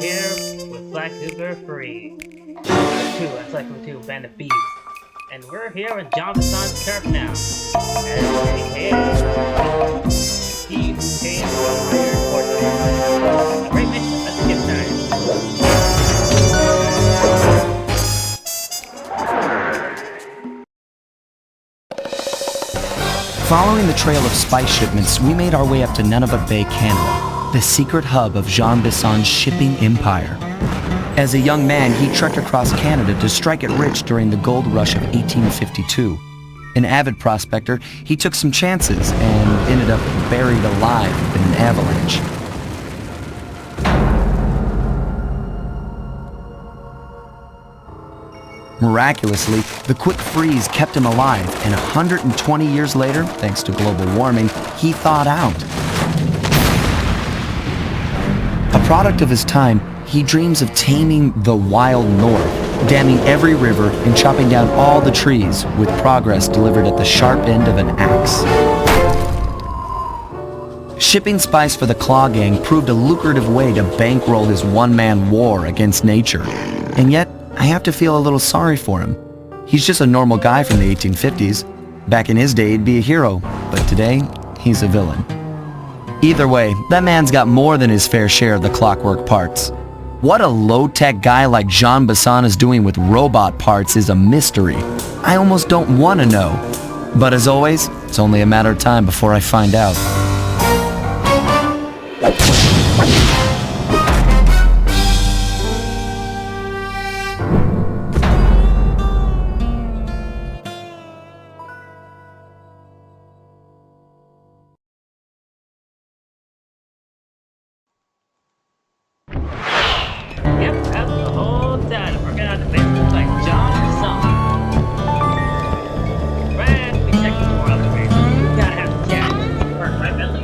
here with Black Uber Free. That's like two band of thieves. And we're here with John Basson's turf now. As Thieves came from Iron Fortress. Great mission, let's get started. Following the trail of spice shipments, we made our way up to Nunavut Bay, Canada, the secret hub of Jean Basson's shipping empire. As a young man, he trekked across Canada to strike it rich during the gold rush of 1852. An avid prospector, he took some chances and ended up buried alive in an avalanche. Miraculously, the quick freeze kept him alive, and 120 years later, thanks to global warming, he thawed out. A product of his time, he dreams of taming the wild north, damming every river and chopping down all the trees, with progress delivered at the sharp end of an axe. Shipping spice for the Claw Gang proved a lucrative way to bankroll his one-man war against nature. And yet, I have to feel a little sorry for him. He's just a normal guy from the 1850s. Back in his day, he'd be a hero, but today, he's a villain. Either way, that man's got more than his fair share of the clockwork parts. What a low-tech guy like Jean Basson is doing with robot parts is a mystery. I almost don't want to know. But as always, it's only a matter of time before I find out. Yep, that's the whole time. We're gonna have to face like John Basson. Right, we check the more other ways. We gotta have the chat. Work, right, Bentley?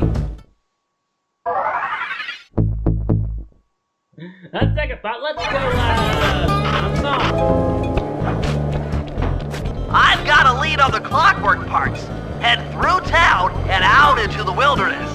That's second thought. Let's go, song. I've got a lead on the clockwork parts. Head through town and out into the wilderness.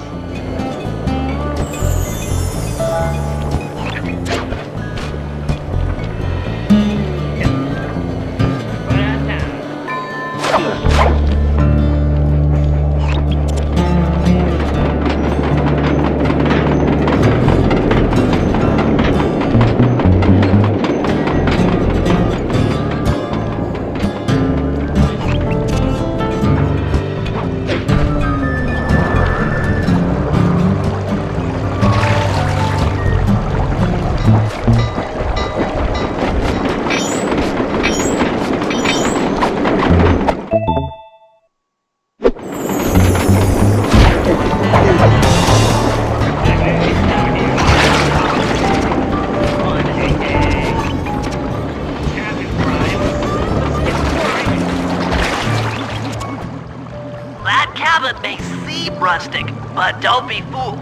Cabin may seem rustic, but don't be fooled.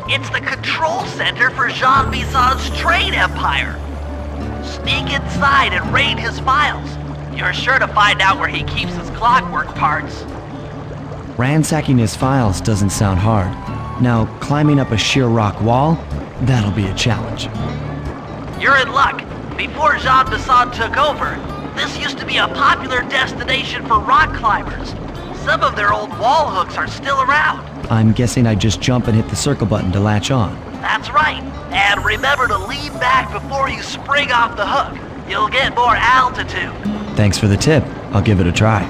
It's the control center for Jean Basson's trade empire. Sneak inside and raid his files. You're sure to find out where he keeps his clockwork parts. Ransacking his files doesn't sound hard. Now, climbing up a sheer rock wall? That'll be a challenge. You're in luck. Before Jean Basson took over, this used to be a popular destination for rock climbers. Some of their old wall hooks are still around. I'm guessing I just jump and hit the circle button to latch on. That's right. And remember to lean back before you spring off the hook. You'll get more altitude. Thanks for the tip. I'll give it a try.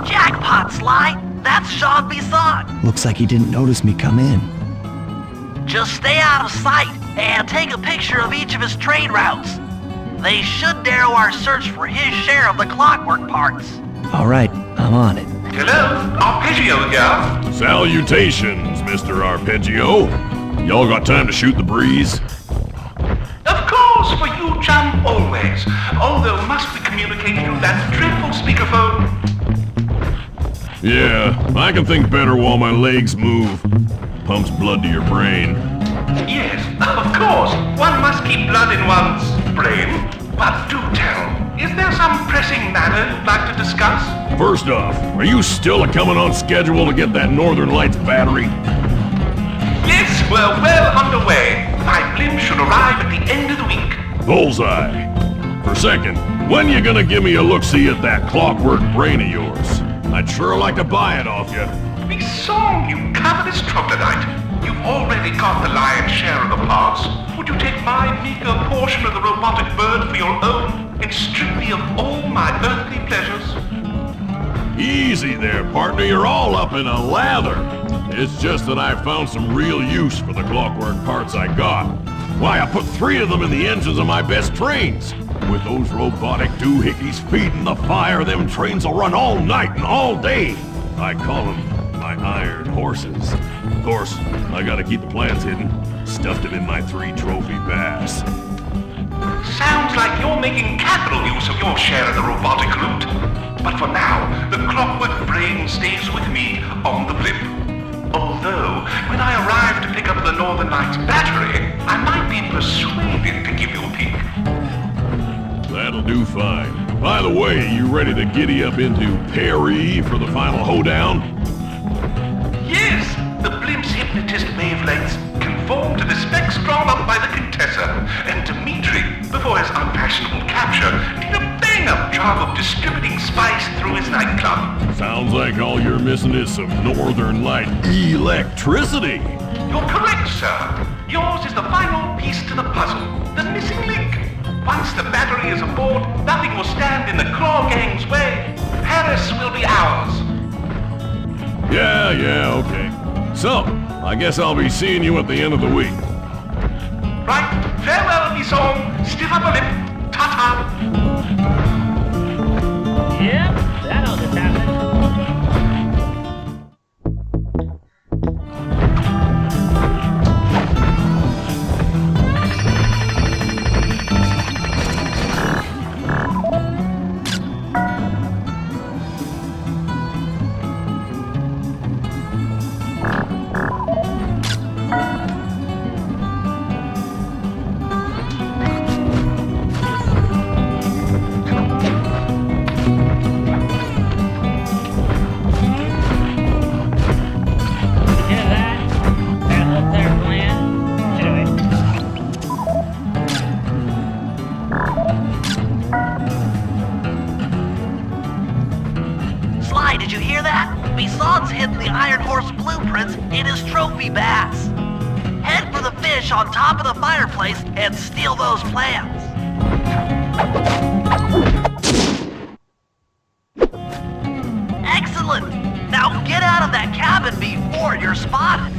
Jackpot, Sly! That's Jean Basson! Looks like he didn't notice me come in. Just stay out of sight and take a picture of each of his trade routes. They should narrow our search for his share of the clockwork parts. All right, I'm on it. Hello, Arpeggio here. Salutations, Mr. Arpeggio. Y'all got time to shoot the breeze? Of course, for you, chum, always. Although must we communicate through that dreadful speakerphone? Yeah, I can think better while my legs move. Pumps blood to your brain. Yes, of course. One must keep blood in one's brain. But do tell, is there some pressing matter you'd like to discuss? First off, are you still coming on schedule to get that Northern Lights battery? Yes, we're well underway. My blimp should arrive at the end of the week. Bullseye. For second, when you gonna give me a look-see at that clockwork brain of yours? I'd sure like to buy it off you. Be song, you covetous troglodyte. You've already got the lion's share of the parts. Would you take my meager portion of the robotic bird for your own and strip me of all my earthly pleasures? Easy there, partner. You're all up in a lather. It's just that I found some real use for the clockwork parts I got. Why, I put 3 of them in the engines of my best trains. With those robotic doohickeys feeding the fire, them trains will run all night and all day. I call them my iron horses. Of course, I gotta keep the plans hidden. Stuffed them in my 3 trophy bass. Sounds like you're making capital use of your share of the robotic loot. But for now, the clockwork brain stays with me on the blimp. Although, when I arrive to pick up the Northern Lights battery, I might be persuaded to give you a peek. That'll do fine. By the way, you ready to giddy up into Perry for the final hoedown? Yes, the blimp's hypnotist wavelengths conform to the specs drawn up by the Contessa, and Dimitri, before his unfashionable capture, did a bang-up job of distributing spice through his nightclub. Sounds like all you're missing is some Northern Light electricity. You're correct, sir. Yours is the final piece to the puzzle, the missing link. Once the battery is aboard, nothing will stand in the Claw Gang's way. Paris will be ours. Yeah, okay. So, I guess I'll be seeing you at the end of the week. Right, farewell, Bison. Stiff upper lip. Ta-ta. Yep, that'll just happen. Did you hear that? Bison's hidden the Iron Horse blueprints in his trophy bass. Head for the fish on top of the fireplace and steal those plans. Excellent! Now get out of that cabin before you're spotted.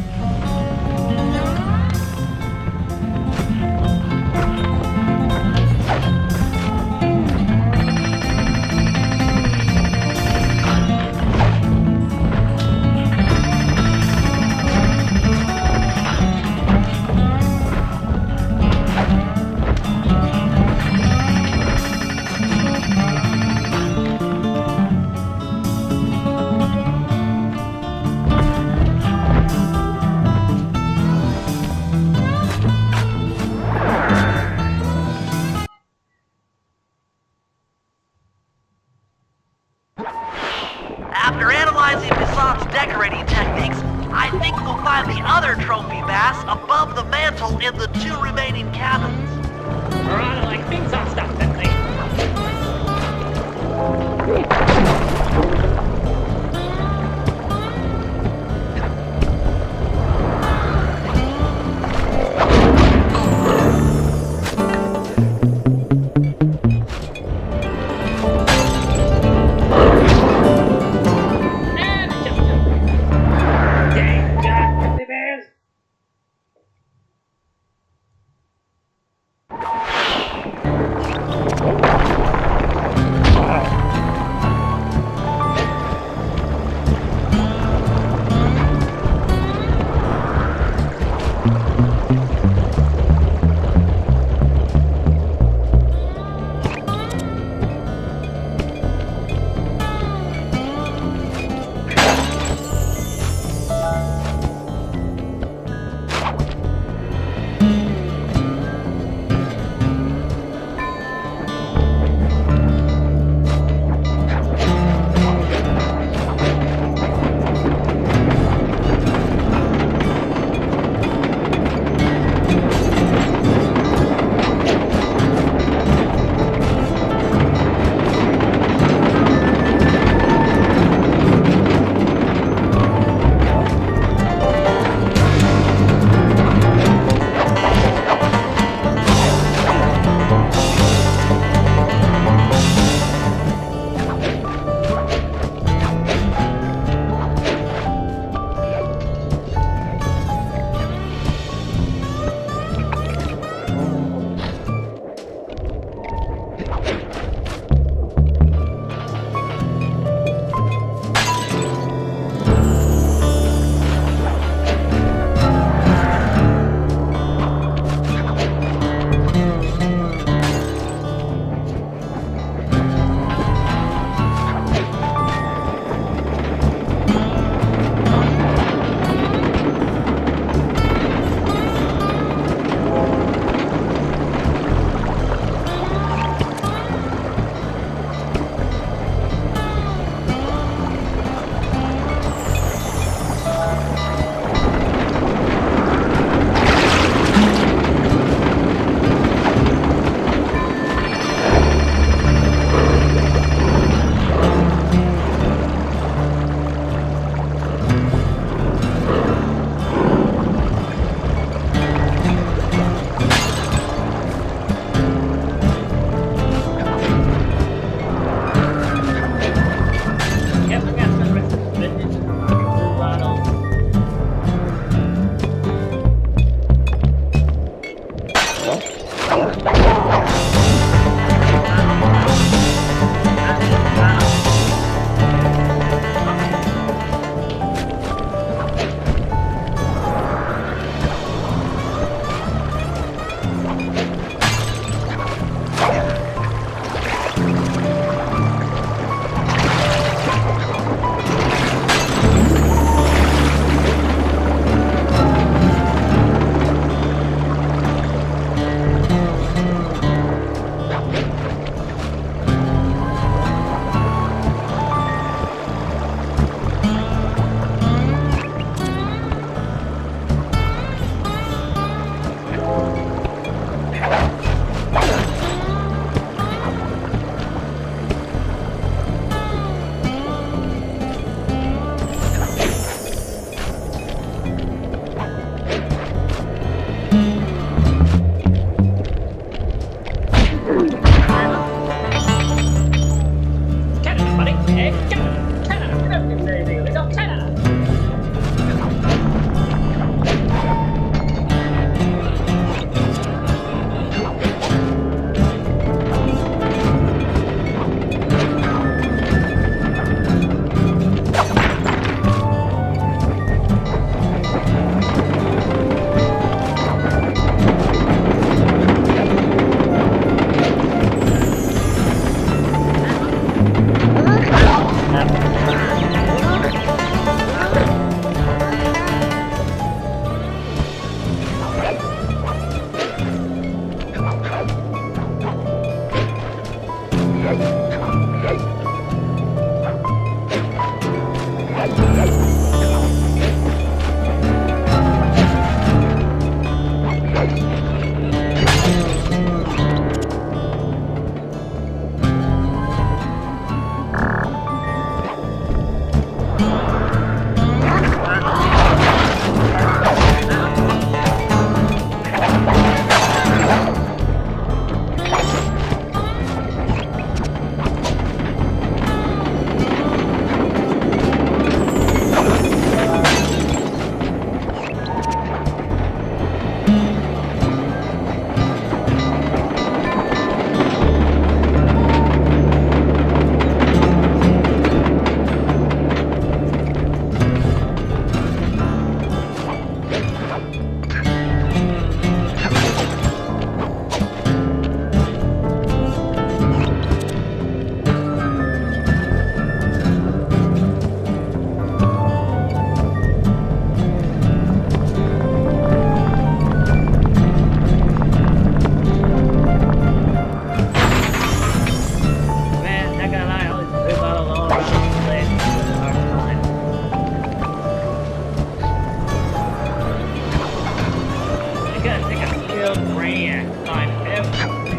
After analyzing Bison's decorating techniques, I think we'll find the other trophy bass above the mantle in the 2 remaining cabins. Piranha like things on stuff, that thing. Man, not gonna lie, I always poop out alone around this place. It's a hard time. I gotta take a real brainiac to find everything.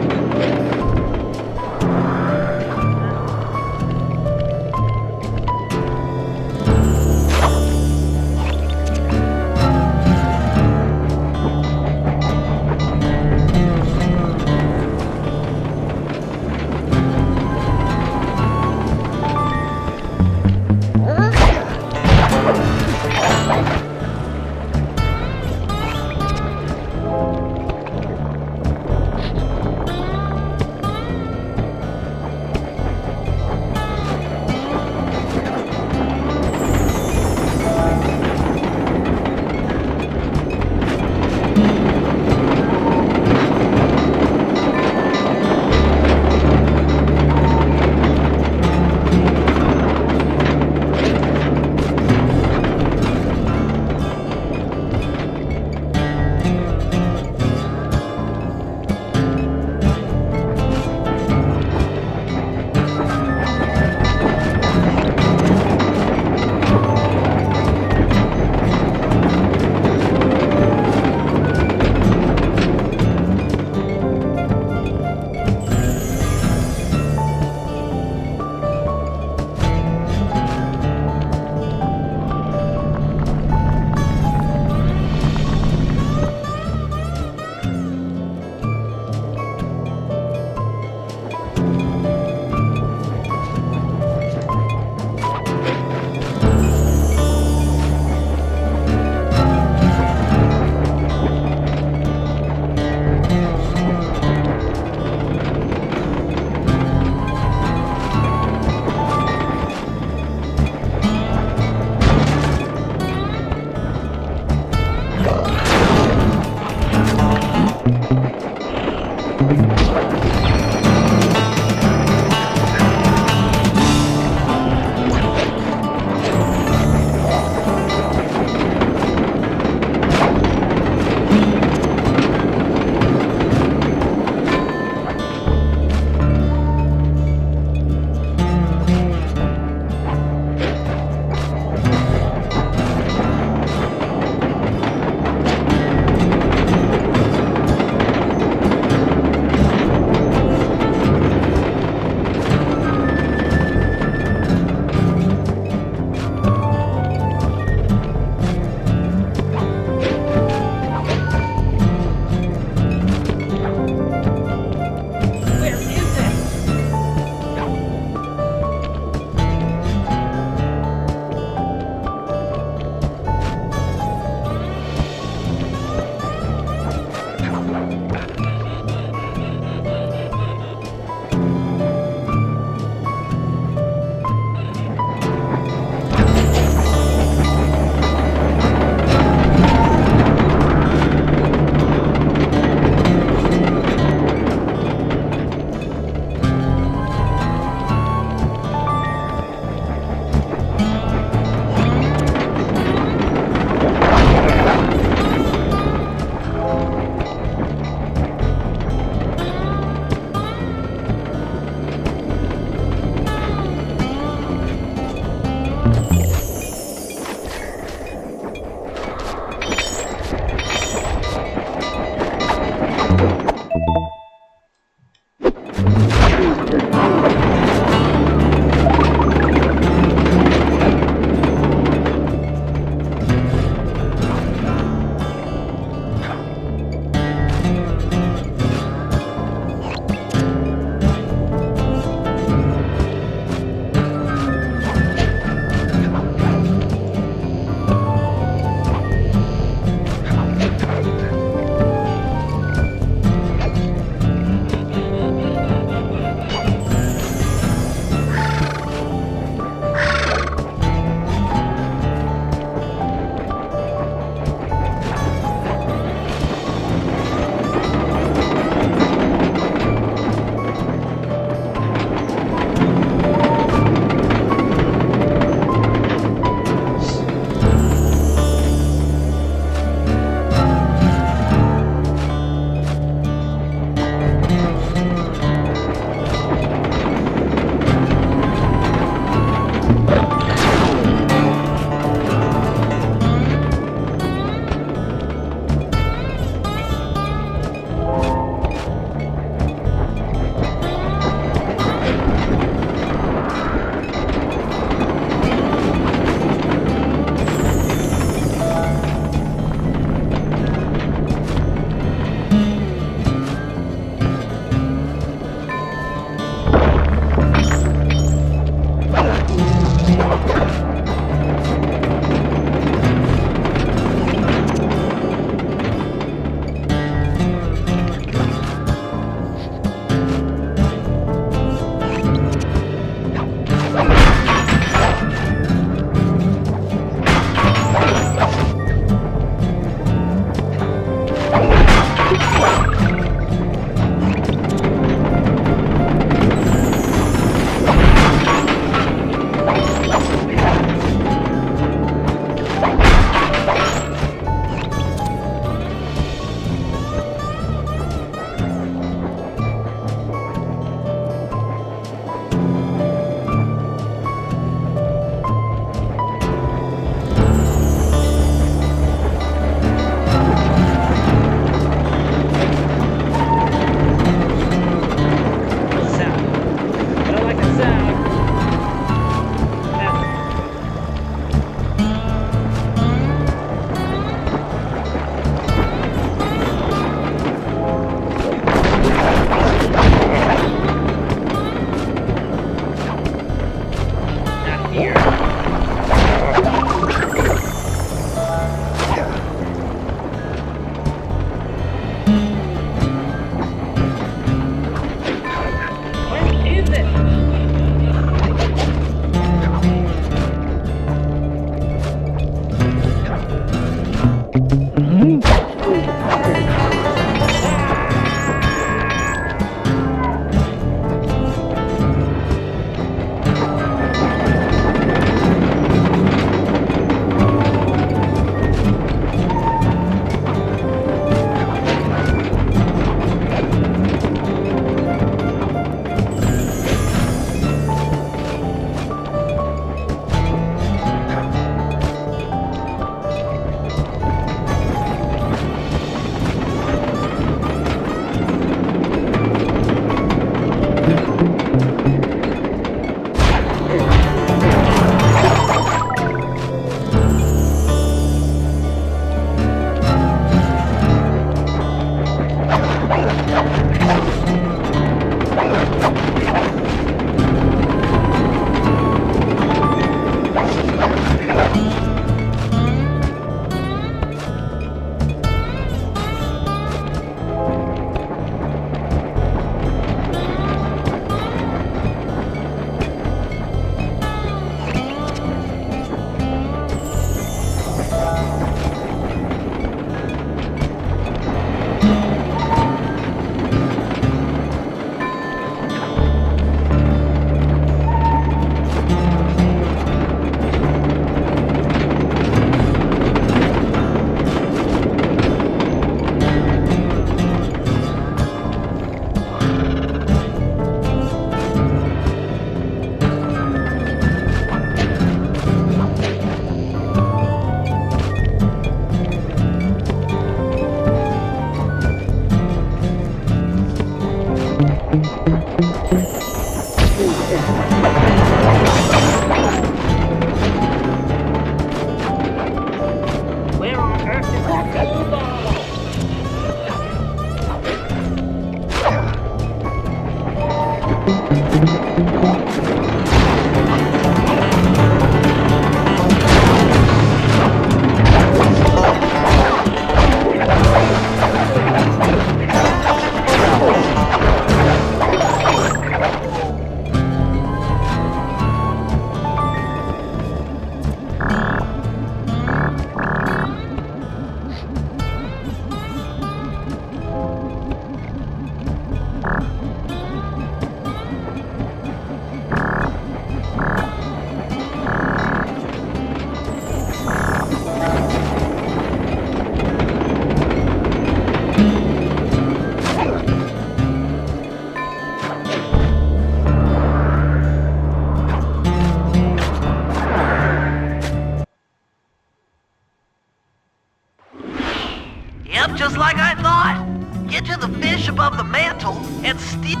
Yep, just like I thought. Get to the fish above the mantle and steal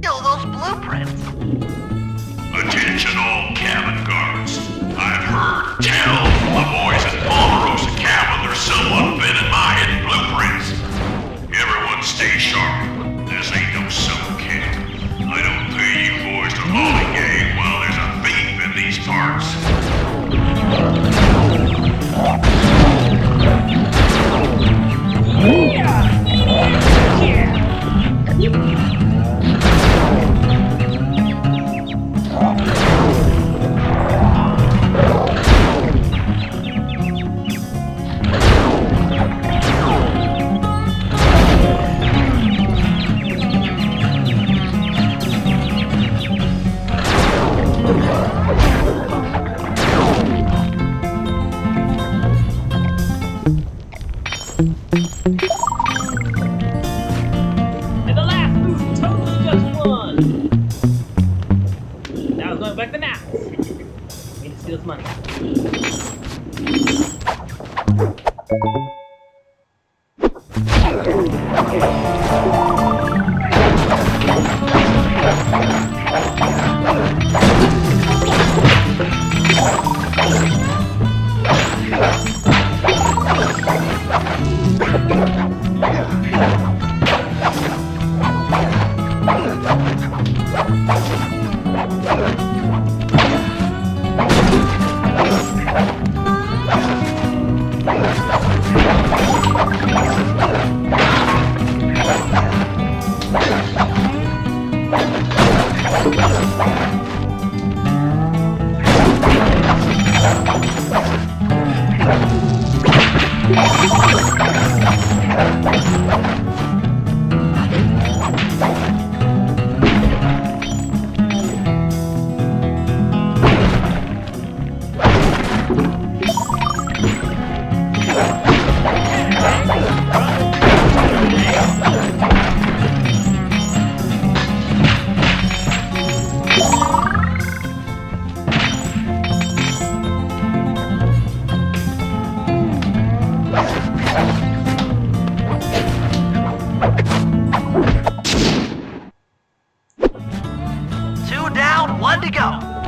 those blueprints. Attention all cabin guards. I've heard tell from the boys at Ponderosa Cabin there's someone been in my hidden blueprints. Everyone stay sharp. This ain't no summer camp. I don't pay you boys to lollygag while there's a thief in these parts. And the last move totally just won! Now it's going back to now. We need to steal this money. Two down, one to go.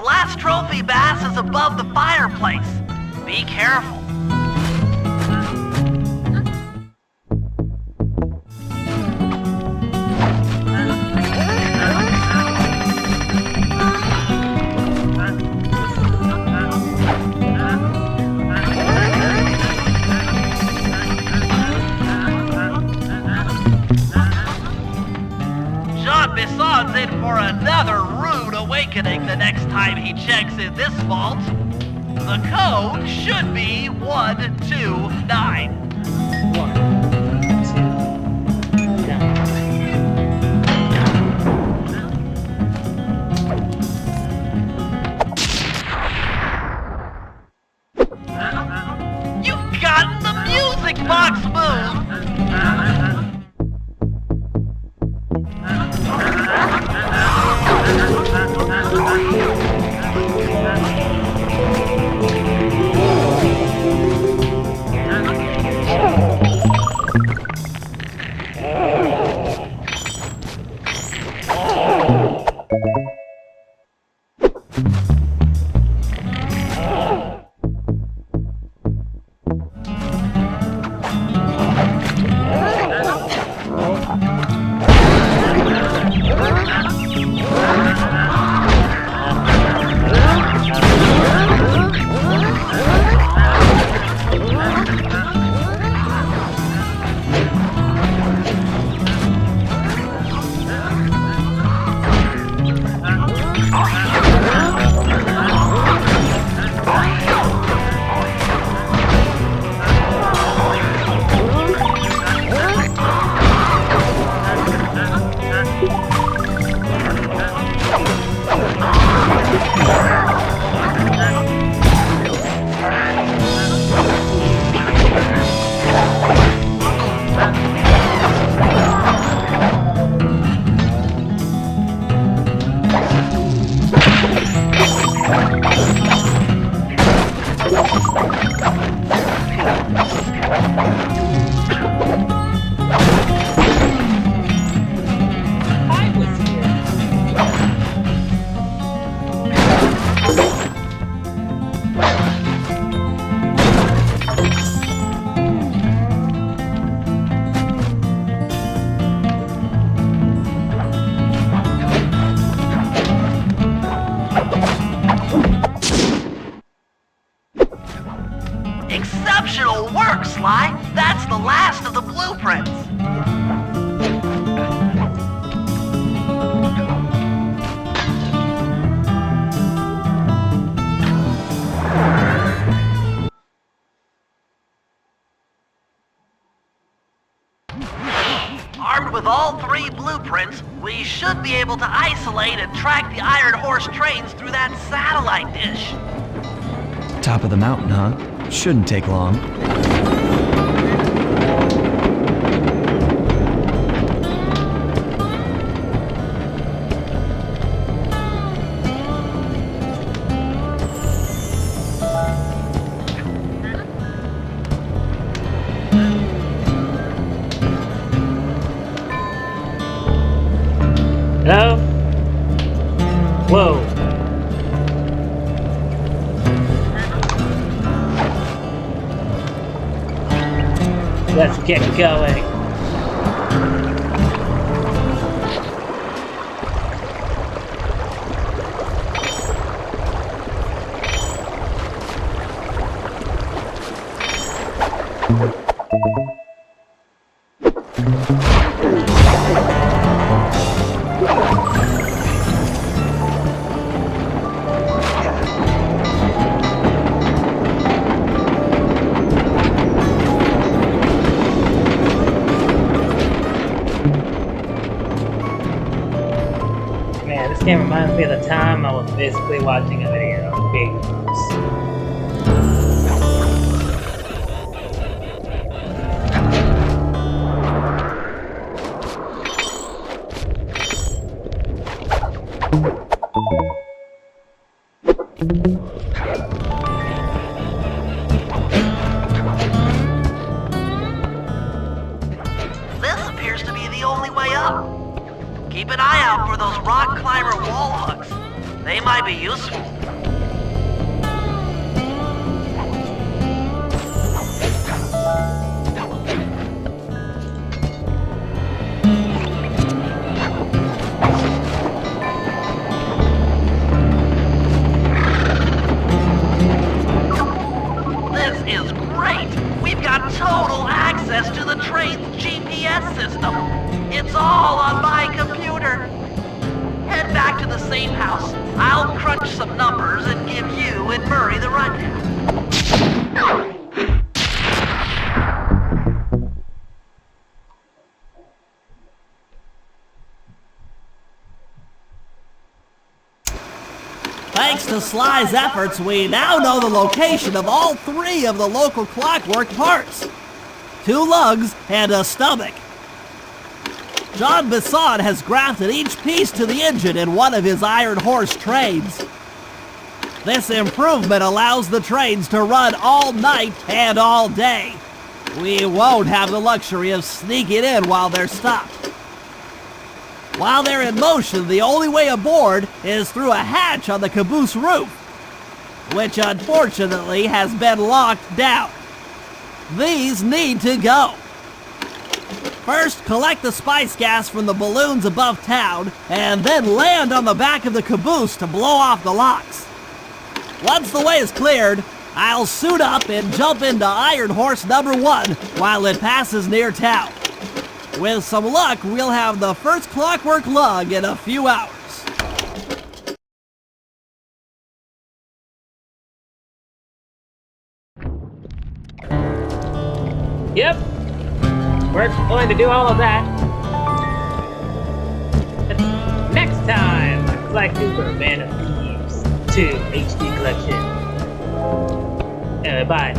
last trophy bass is above the fireplace. Be careful. Jean-Bison's in for another rude awakening the next time he checks in this vault. The code should be 129. 129. You've gotten the music box move! Exceptional work, Sly! That's the last of the blueprints! Armed with all 3 blueprints, we should be able to isolate and track the Iron Horse trains through that satellite dish. Top of the mountain, huh? Shouldn't take long. Hello? Whoa. Let's get going. Man, this game reminds me of the time I was basically watching a video of Thieves. This appears to be the only way up. Keep an eye out for those rock climber wall hooks. They They might be useful. This is great! We've got total access to the train's GPS system. It's all on my computer. Head back to the safe house. I'll crunch some numbers and give you and Murray the rundown. Thanks to Sly's efforts, we now know the location of all 3 of the local clockwork parts. 2 lugs and a stomach. John Bisson has grafted each piece to the engine in one of his Iron Horse trains. This improvement allows the trains to run all night and all day. We won't have the luxury of sneaking in while they're stopped. While they're in motion, the only way aboard is through a hatch on the caboose roof, which unfortunately has been locked down. These need to go. First, collect the spice gas from the balloons above town, and then land on the back of the caboose to blow off the locks. Once the way is cleared, I'll suit up and jump into Iron Horse number 1 while it passes near town. With some luck, we'll have the first clockwork lug in a few hours. Yep. We're going to do all of that. Next time, Sly Cooper, Band of Thieves 2 HD Collection. Anyway, bye.